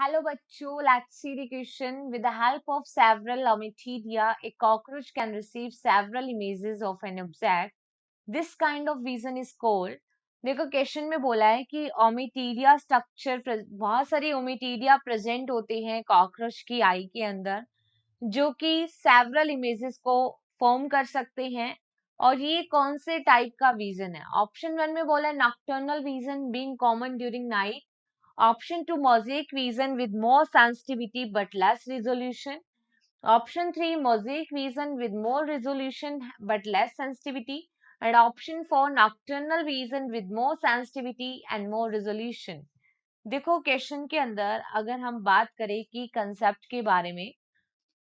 Hello bachcho, let's see the question. With the help of several ommatidia, a cockroach can receive several images of an object. This kind of vision is called. देखो question में बोला है कि ओमिटीडिया structure बहुत सारी ओमिटीडिया present होते हैं cockroach की आई के अंदर जो कि सेवरल इमेजेस को फॉर्म कर सकते हैं और ये कौन से टाइप का विजन है। ऑप्शन वन में बोला है nocturnal vision being common during night. Option 2, mosaic vision with more sensitivity but less resolution. Option 3, mosaic vision with more resolution but less sensitivity. And option 4, nocturnal vision with more sensitivity and more resolution. देखो question के अंदर अगर हम बात करें कि concept के बारे में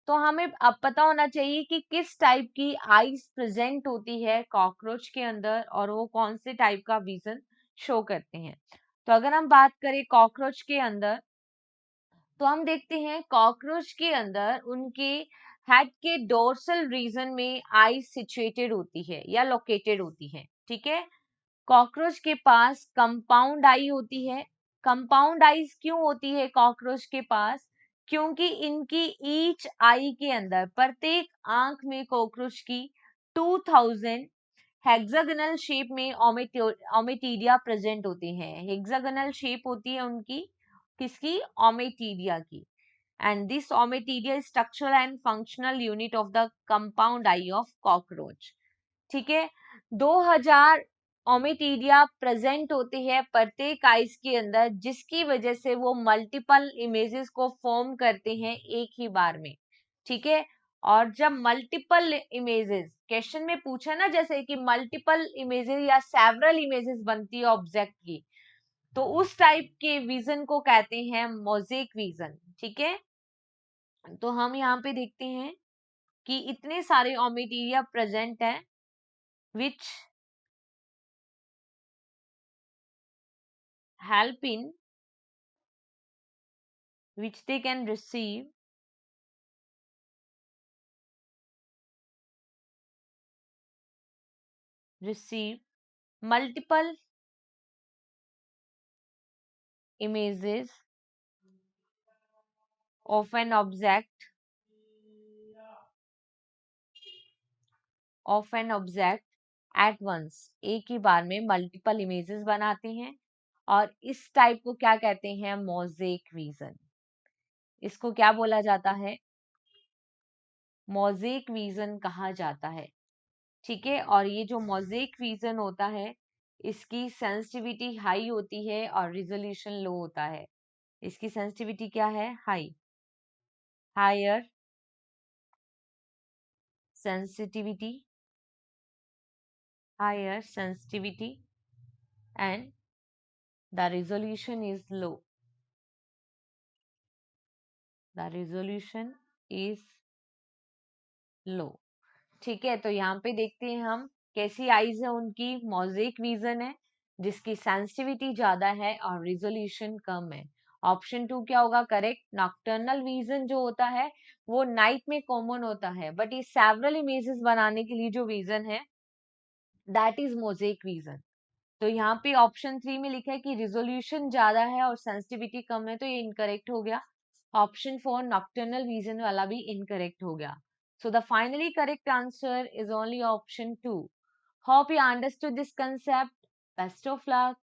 तो हमें अब पता होना चाहिए कि किस टाइप की आईज प्रेजेंट होती है कॉकरोच के अंदर और वो कौन से टाइप का विजन शो करते हैं। तो अगर हम बात करें कॉकरोच के अंदर तो हम देखते हैं कॉकरोच के अंदर उनके हेड के डोर्सल रीजन में आई सिचुएटेड होती है या लोकेटेड होती है। ठीक है, कॉकरोच के पास कंपाउंड आई होती है। कंपाउंड आईज क्यों होती है कॉकरोच के पास? क्योंकि इनकी ईच आई के अंदर प्रत्येक आंख में कॉकरोच की 2000 हेक्सागोनल शेप में ओमेटीडिया प्रेजेंट होते हैं। हेक्सागोनल शेप होती है उनकी, किसकी? ओमेटीडिया की। And this ommatidia is structural and functional unit of the compound eye of cockroach. ठीक है, 2000 ओमेटीडिया प्रेजेंट होते हैं प्रत्येक आइज के अंदर जिसकी वजह से वो मल्टीपल इमेजेस को फॉर्म करते हैं एक ही बार में। ठीक है, और जब मल्टीपल इमेजेस क्वेश्चन में पूछा ना जैसे कि मल्टीपल इमेजेस या सेवरल इमेजेस बनती है ऑब्जेक्ट की, तो उस टाइप के विजन को कहते हैं मोज़ेक विजन। ठीक है, तो हम यहाँ पे देखते हैं कि इतने सारे ओमेटीरिया प्रेजेंट हैं which help in which they can receive multiple images of an object at once। एक ही बार में मल्टीपल इमेजेस बनाते हैं और इस टाइप को क्या कहते हैं? Mosaic vision. इसको क्या बोला जाता है? मोज़ेक विजन कहा जाता है। ठीक है, और ये जो मोज़ेक विजन होता है इसकी सेंसिटिविटी हाई होती है और रिजोल्यूशन लो होता है। इसकी सेंसिटिविटी क्या है? Higher sensitivity higher sensitivity and the resolution is low। the resolution is low। ठीक है, तो यहाँ पे देखते हैं हम कैसी आईज है उनकी। मोज़ेक विजन है जिसकी सेंसिटिविटी ज्यादा है और रिजोल्यूशन कम है। ऑप्शन 2 क्या होगा करेक्ट? नॉक्टर्नल विजन जो होता है वो नाइट में कॉमन होता है, बट ये सेवरल इमेजेस बनाने के लिए जो विजन है दैट इज मोज़ेक विजन। तो यहाँ पे ऑप्शन 3 में लिखा है कि रिजोल्यूशन ज्यादा है और सेंसिटिविटी कम है, तो ये इनकरेक्ट हो गया। ऑप्शन 4 नॉक्टर्नल विजन वाला भी इनकरेक्ट हो गया। So the finally correct answer is only option 2। Hope you understood this concept. Best of luck.